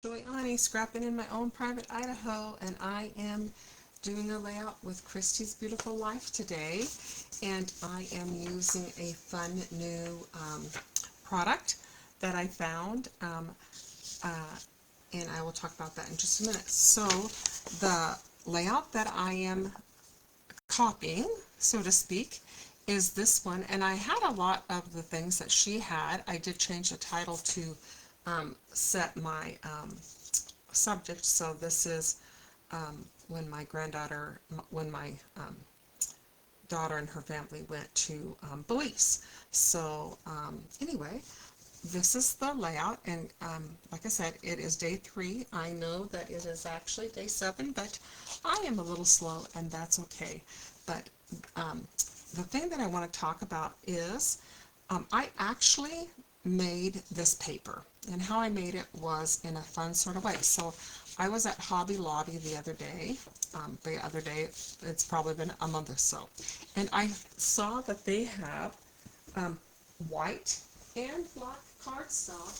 Joy Ani, scrapping in my own private Idaho, and I am doing a layout with Christy's Beautiful Life today, and I am using a fun new product that I found, uh, and I will talk about that in just a minute. So the layout that I am copying, so to speak, is this one, and I had a lot of the things that she had. I did change the title to set my subject. So this is when my granddaughter, when my daughter and her family went to Belize. So anyway, this is the layout, and like I said, it is day 3. I know that it is actually day 7, but I am a little slow, and that's okay. But um, the thing that I want to talk about is I actually made this paper, and how I made it was in a fun sort of way. So I was at Hobby Lobby the other day, it's probably been a month or so, and I saw that they have um, white and black cardstock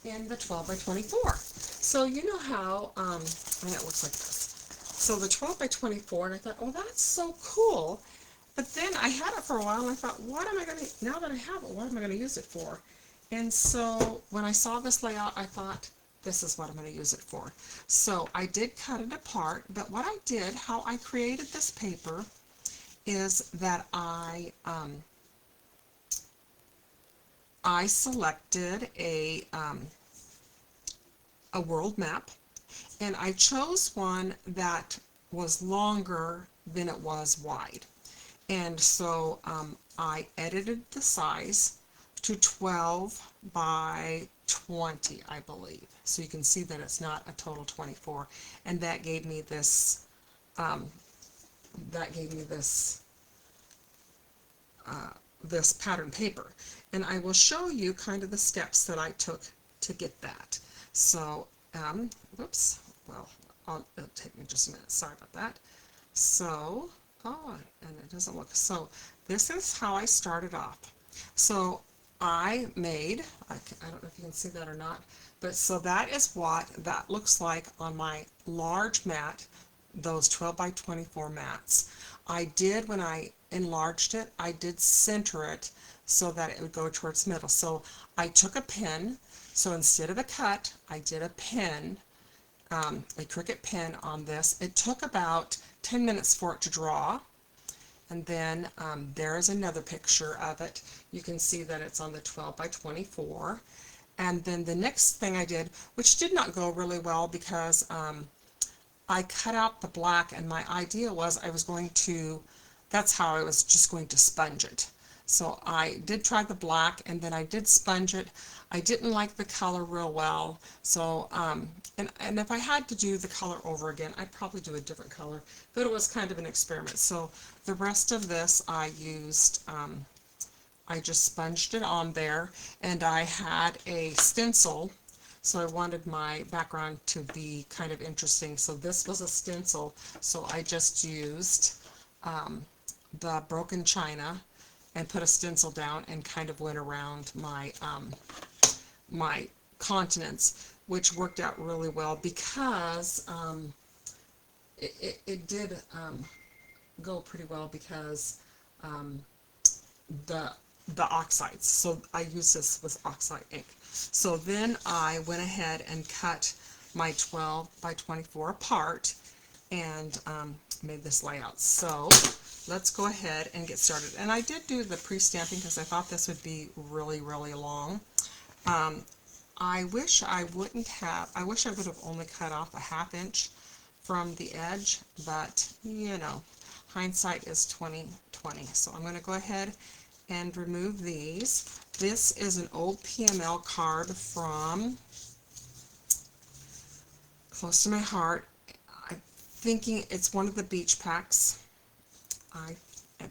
in the 12 by 24. So you know how, and it looks like this. So the 12 by 24, and I thought, oh, that's so cool. But then I had it for a while, and I thought, what am I going to, now that I have it, what am I going to use it for? And so when I saw this layout, I thought, this is what I'm going to use it for. So I did cut it apart, but what I did, how I created this paper, is that I selected a world map, and I chose one that was longer than it was wide. And so I edited the size to 12 by 20, I believe. So you can see that it's not a total 24. And that gave me this, um, that gave me this, this pattern paper. And I will show you kind of the steps that I took to get that. So, whoops, well, it'll take me just a minute. Sorry about that. So, oh, and it doesn't look, so this is how I started off. So I made, I don't know if you can see that or not, but so that is what that looks like on my large mat, those 12 by 24 mats. I did, when I enlarged it, I did center it so that it would go towards middle. So I took a pin, so instead of a cut, I did a pin, a Cricut pen on this. It took about 10 minutes for it to draw, and then there is another picture of it. You can see that it's on the 12 by 24. And then the next thing I did, which did not go really well because I cut out the black, and my idea was I was going to, that's how I was just going to sponge it. So I did try the black, and then I did sponge it. I didn't like the color real well, so and if I had to do the color over again, I'd probably do a different color, but it was kind of an experiment. So the rest of this I used, I just sponged it on there, and I had a stencil, so I wanted my background to be kind of interesting. So this was a stencil, so I just used the broken china and put a stencil down and kind of went around my my continents, which worked out really well because it did go pretty well because um, the oxides. So I used this with oxide ink. So then I went ahead and cut my 12 by 24 apart and made this layout. So let's go ahead and get started. And I did do the pre-stamping because I thought this would be really, really long. I wish I wouldn't have, I wish I would have only cut off a 1/2 inch from the edge, but you know, hindsight is 20/20. So I'm going to go ahead and remove these. This is an old PML card from close to my heart. I'm thinking it's one of the beach packs.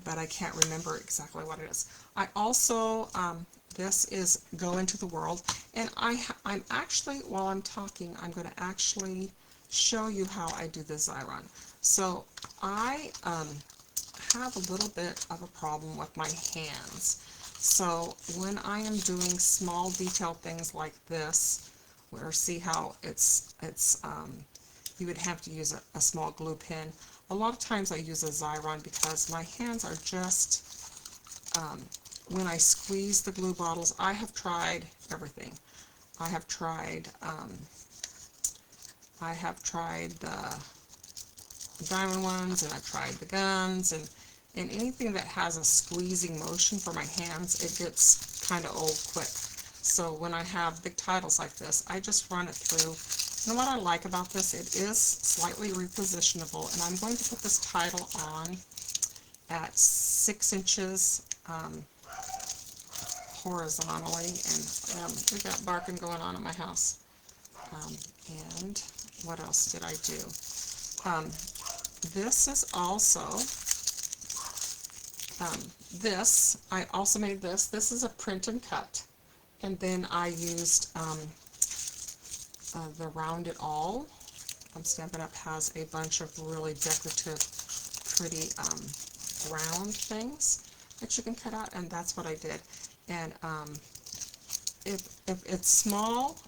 But I can't remember exactly what it is. I also, this is Go Into the World, and I'm actually, while I'm talking, I'm going to actually show you how I do the Xyron. So I have a little bit of a problem with my hands. So when I am doing small detail things like this, where see how it's you would have to use a small glue pen. A lot of times I use a Xyron because my hands are just, when I squeeze the glue bottles, I have tried everything. I have tried the diamond ones, and I've tried the guns, and anything that has a squeezing motion for my hands, it gets kind of old quick. So when I have big titles like this, I just run it through. And what I like about this, it is slightly repositionable, and I'm going to put this title on at 6 inches horizontally, and we've got barking going on at my house. And what else did I do? This is also, I also made this. This is a print and cut. And then I used the Round It All. Stampin' Up! Has a bunch of really decorative, pretty round things that you can cut out, and that's what I did. And if it's small,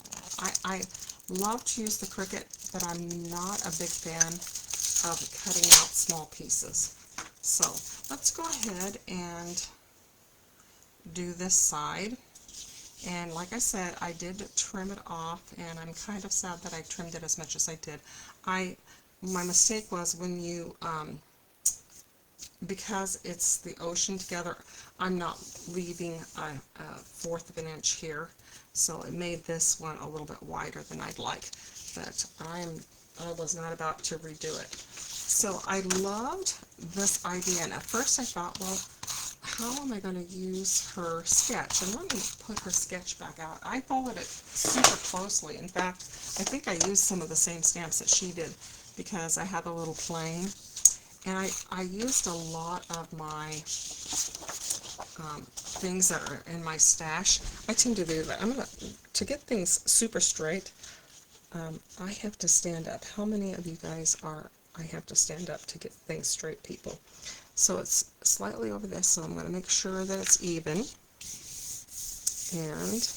I love to use the Cricut, but I'm not a big fan of cutting out small pieces. So let's go ahead and do this side. And like I said, I did trim it off, and I'm kind of sad that I trimmed it as much as I did. My mistake was when you, because it's the ocean together, I'm not leaving a 1/4 of an inch here, so it made this one a little bit wider than I'd like. But I was not about to redo it. So I loved this idea, and at first I thought, well, how am I going to use her sketch? And let me put her sketch back out. I followed it super closely. In fact, I think I used some of the same stamps that she did, because I had a little plane. And I used a lot of my things that are in my stash. I tend to do that. To get things super straight, I have to stand up. How many of you guys are, I have to stand up to get things straight, people? So it's slightly over this, so I'm going to make sure that it's even. And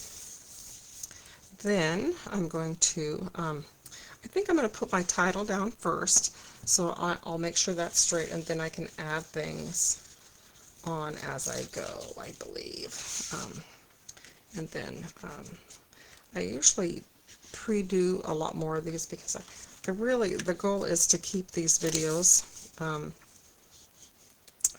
then I'm going to, I think I'm going to put my title down first, so I'll make sure that's straight, and then I can add things on as I go, I believe. And then I usually pre-do a lot more of these, because the goal is to keep these videos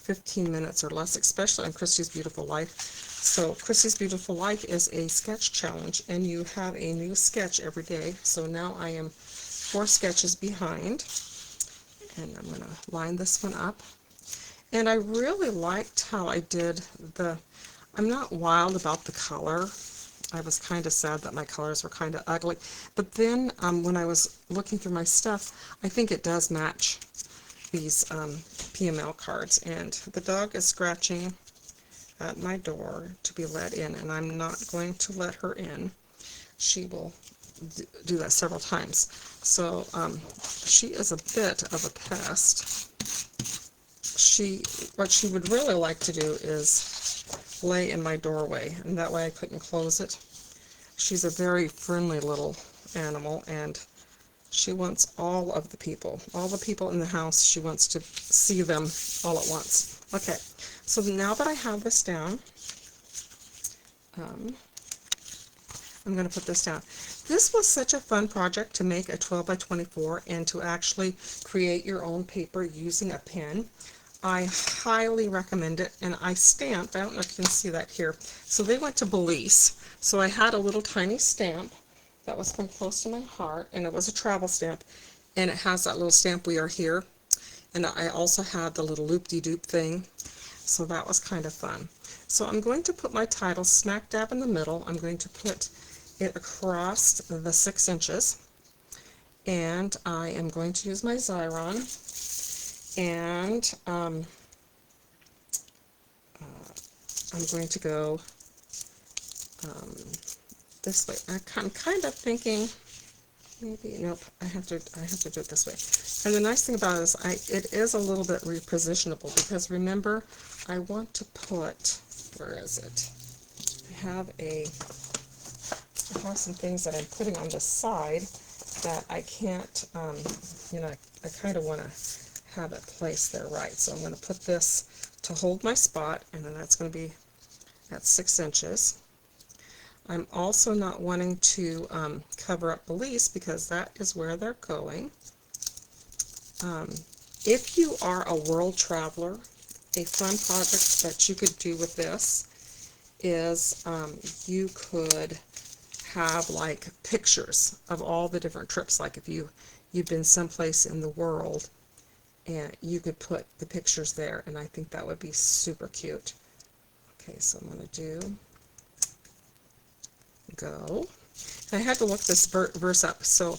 15 minutes or less, especially on Christy's Beautiful Life. So Christy's Beautiful Life is a sketch challenge, and you have a new sketch every day. So now I am 4 sketches behind, and I'm going to line this one up. And I really liked how I did I'm not wild about the color. I was kind of sad that my colors were kind of ugly. But then when I was looking through my stuff, I think it does match these PML cards. And the dog is scratching at my door to be let in, and I'm not going to let her in. She will do that several times. So she is a bit of a pest. What she would really like to do is lay in my doorway, and that way I couldn't close it. She's a very friendly little animal, and she wants all the people in the house. She wants to see them all at once. Okay, so now that I have this down, I'm going to put this down. This was such a fun project to make a 12 by 24 and to actually create your own paper using a pen. I highly recommend it, and I stamped, I don't know if you can see that here, so they went to Belize. So I had a little tiny stamp that was from close to my heart, and it was a travel stamp, and it has that little stamp, "We are here," and I also had the little loop-de-doop thing, so that was kind of fun. So I'm going to put my title smack dab in the middle. I'm going to put it across the 6 inches, and I am going to use my Xyron, and I'm going to go this way. I'm kind of thinking maybe, nope, I have to do it this way. And the nice thing about it is it is a little bit repositionable, because remember, I want to put, where is it? I have a I have some things that I'm putting on the side that I can't, you know, I kind of want to have it placed there right. So I'm going to put this to hold my spot, and then that's going to be at 6 inches. I'm also not wanting to cover up the leaves because that is where they're going. If you are a world traveler, a fun project that you could do with this is you could have like pictures of all the different trips. Like if you've been someplace in the world, and you could put the pictures there, and I think that would be super cute. Okay, so I'm going to do go. I had to look this verse up. So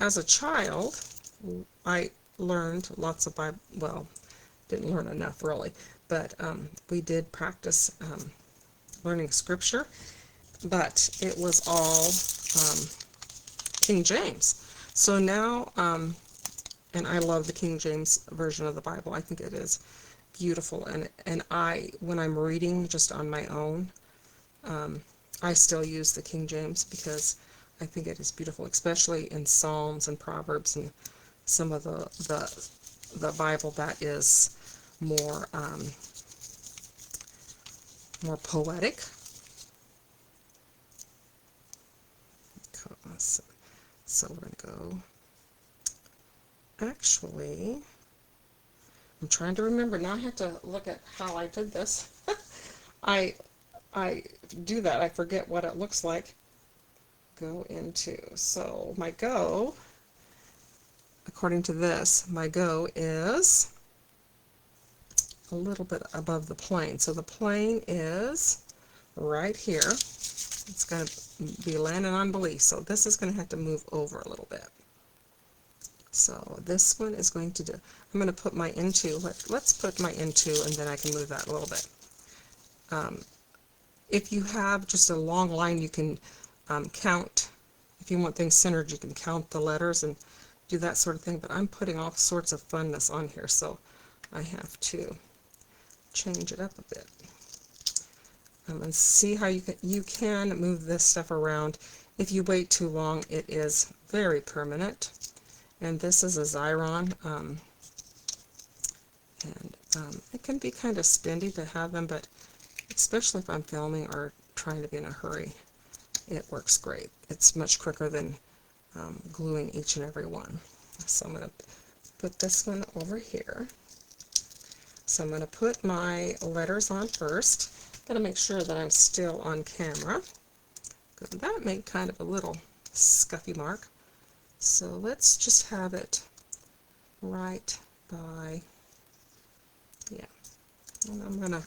as a child, I learned lots of Bible, well, didn't learn enough really, but we did practice learning scripture, but it was all King James. So now, and I love the King James version of the Bible. I think it is beautiful, and when I'm reading just on my own, I still use the King James because I think it is beautiful, especially in Psalms and Proverbs and some of the Bible that is more more poetic. So we're going to go. Actually, I'm trying to remember. Now I have to look at how I did this. I do that. I forget what it looks like. Go into. So my go, according to this, my go is a little bit above the plane. So the plane is right here. It's going to be landing on belief. So this is going to have to move over a little bit. So this one is going to do, I'm going to put my into, let's put my into, and then I can move that a little bit. If you have just a long line, you can count, if you want things centered, you can count the letters and do that sort of thing, but I'm putting all sorts of funness on here, so I have to change it up a bit. And see how you can move this stuff around. If you wait too long, it is very permanent. And this is a Xyron, and it can be kind of spendy to have them, but especially if I'm filming or trying to be in a hurry, it works great. It's much quicker than gluing each and every one. So I'm going to put this one over here. So I'm going to put my letters on first. Got to make sure that I'm still on camera. That made kind of a little scuffy mark. So let's just have it right by, yeah. And I'm going to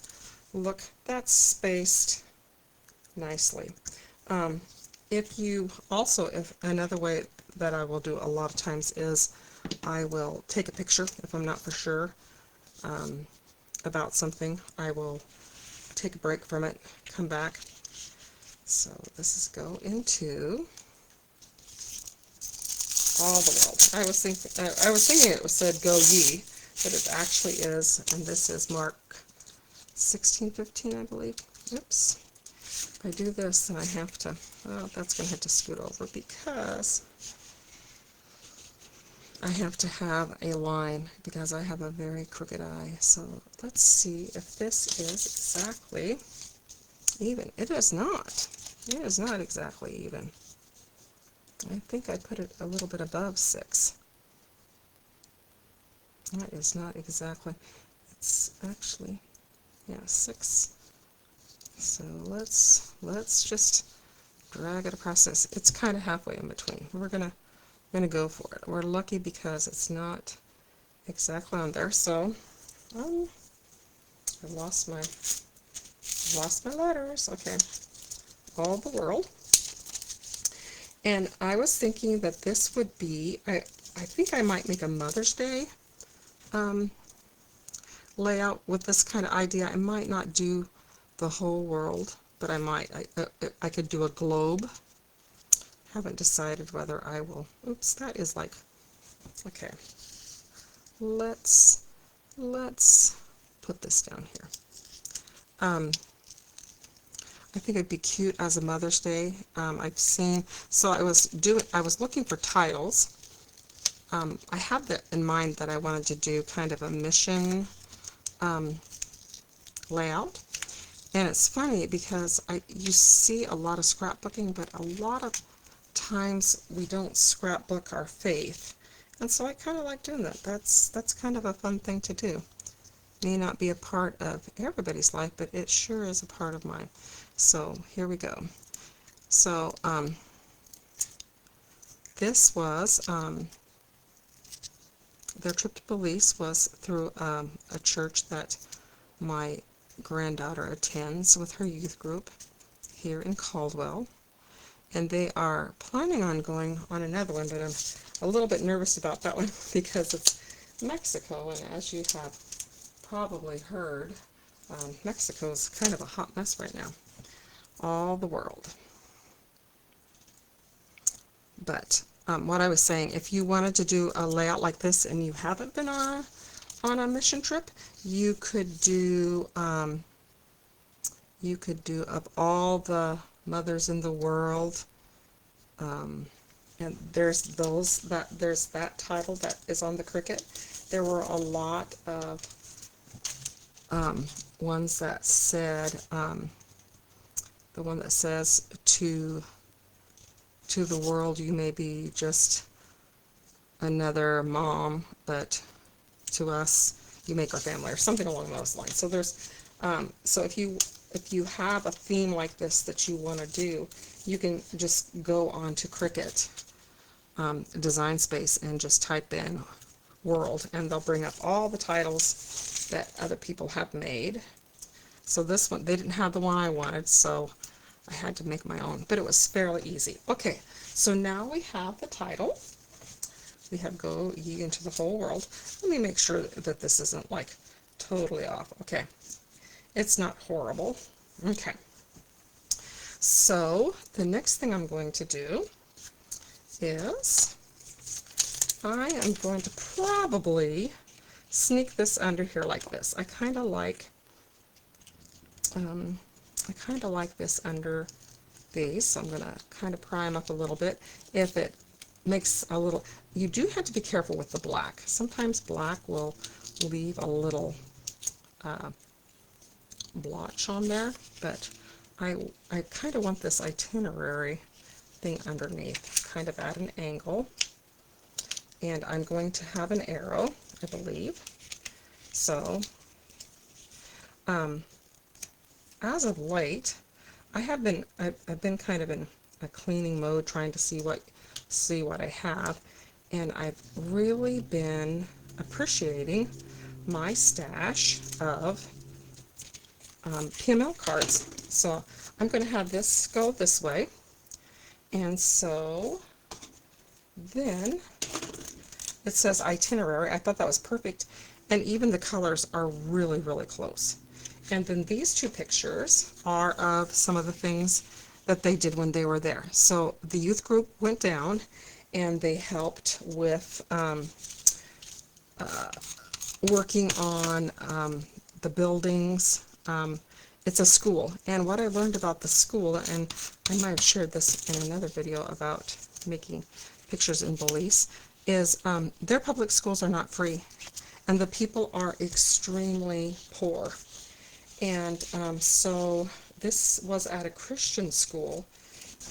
look, that's spaced nicely. If another way that I will do a lot of times is I will take a picture if I'm not for sure about something. I will take a break from it, come back. So this is go into all the world. I was thinking it said go ye, but it actually is, and this is Mark 16:15, I believe. Oops. If I do this, then I have to, well, that's going to have to scoot over because I have to have a line because I have a very crooked eye. So let's see if this is exactly even. It is not. It is not exactly even. I think I put it a little bit above 6. That is not exactly. It's actually, yeah, 6. So let's just drag it across this. It's kind of halfway in between. We're gonna go for it. We're lucky because it's not exactly on there. So I lost my letters. Okay, all the world. And I was thinking that this would be, I think I might make a Mother's Day layout with this kind of idea. I might not do the whole world, but I might. I could do a globe. Haven't decided whether I will. Oops, that is like, okay. Let's put this down here. I think it'd be cute as a Mother's Day. I've seen, so I was looking for titles. I had that in mind that I wanted to do kind of a mission layout. And it's funny because you see a lot of scrapbooking, but a lot of times we don't scrapbook our faith. And so I kind of like doing that. That's kind of a fun thing to do. May not be a part of everybody's life, but it sure is a part of mine. So here we go. So this was their trip to Belize was through a church that my granddaughter attends with her youth group here in Caldwell, and they are planning on going on another one, but I'm a little bit nervous about that one because it's Mexico, and as you have probably heard, Mexico's kind of a hot mess right now, all the world. But what I was saying, if you wanted to do a layout like this and you haven't been on a mission trip, you could do of all the mothers in the world, and there's that title that is on the Cricut. There were a lot of ones that said, the one that says to the world, you may be just another mom, but to us you make our family, or something along those lines. So there's so if you have a theme like this that you want to do, you can just go on to Cricut Design Space and just type in world, and they'll bring up all the titles that other people have made. So this one, they didn't have the one I wanted, so I had to make my own, but it was fairly easy. Okay, so now we have the title. We have Go Ye Into the Whole World. Let me make sure that this isn't like totally off. Okay, it's not horrible. Okay, so the next thing I'm going to do is I am going to probably sneak this under here like this. I kind of like this under these, so I'm going to kind of pry them up a little bit. If it makes a little, you do have to be careful with the black. Sometimes black will leave a little blotch on there, but I kind of want this itinerary thing underneath, kind of at an angle, and I'm going to have an arrow, I believe. So as of late, I've been kind of in a cleaning mode, trying to see what I have, and I've really been appreciating my stash of PML cards. So I'm going to have this go this way, and so then it says itinerary. I thought that was perfect, and even the colors are really, really close. And then these two pictures are of some of the things that they did when they were there. So the youth group went down and they helped with working on the buildings. It's a school, and what I learned about the school, and I might have shared this in another video about making pictures in Belize, is their public schools are not free, and the people are extremely poor. And so this was at a Christian school,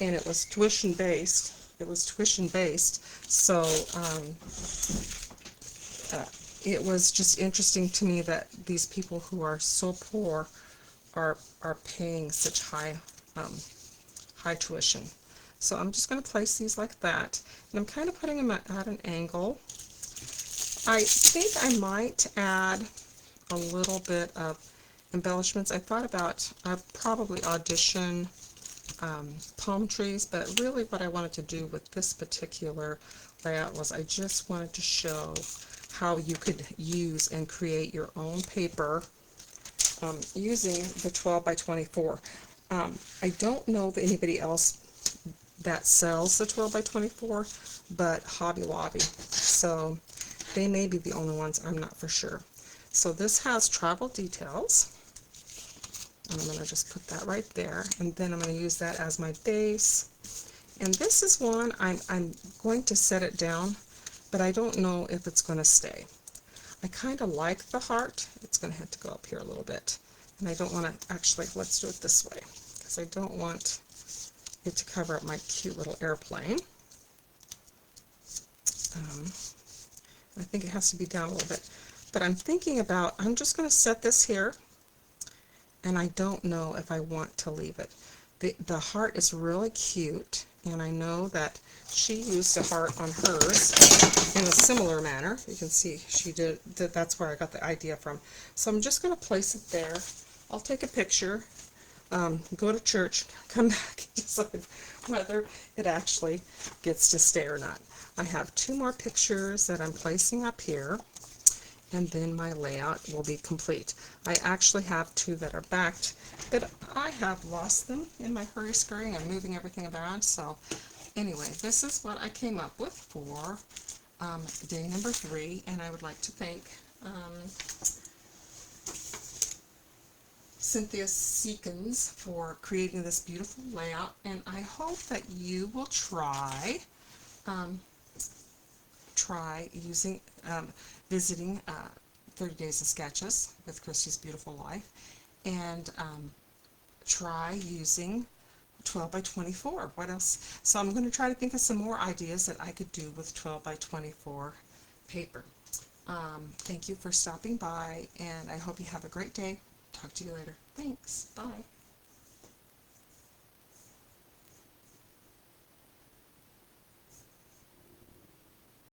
and it was tuition based. So it was just interesting to me that these people who are so poor are paying such high tuition. So I'm just going to place these like that, and I'm kind of putting them at an angle. I think I might add a little bit of embellishments. I thought about, I'd probably audition palm trees, but really what I wanted to do with this particular layout was I just wanted to show how you could use and create your own paper using the 12 by 24. I don't know of anybody else that sells the 12 by 24, but Hobby Lobby. So they may be the only ones, I'm not for sure. So this has travel details, And I'm going to just put that right there, and then I'm going to use that as my base. And this is one I'm going to set it down, but I don't know if it's going to stay. I kind of like the heart. It's going to have to go up here a little bit. And I don't want to, actually, let's do it this way, because I don't want it to cover up my cute little airplane. I think it has to be down a little bit. But I'm thinking about, I'm just going to set this here, and I don't know if I want to leave it. The heart is really cute, and I know that she used a heart on hers in a similar manner. You can see she did, that's where I got the idea from. So I'm just going to place it there. I'll take a picture, go to church, come back, and decide whether it actually gets to stay or not. I have 2 more pictures that I'm placing up here, and then my layout will be complete. I actually have 2 that are backed, but I have lost them in my hurry-scurry and moving everything around. So anyway, this is what I came up with for day number 3, and I would like to thank Cynetta Seekins for creating this beautiful layout, and I hope that you will try using visiting 30 Days of Sketches with Christy's Beautiful Life, and try using 12 by 24. What else? So I'm going to try to think of some more ideas that I could do with 12 by 24 paper. Thank you for stopping by, and I hope you have a great day. Talk to you later. Thanks. Bye.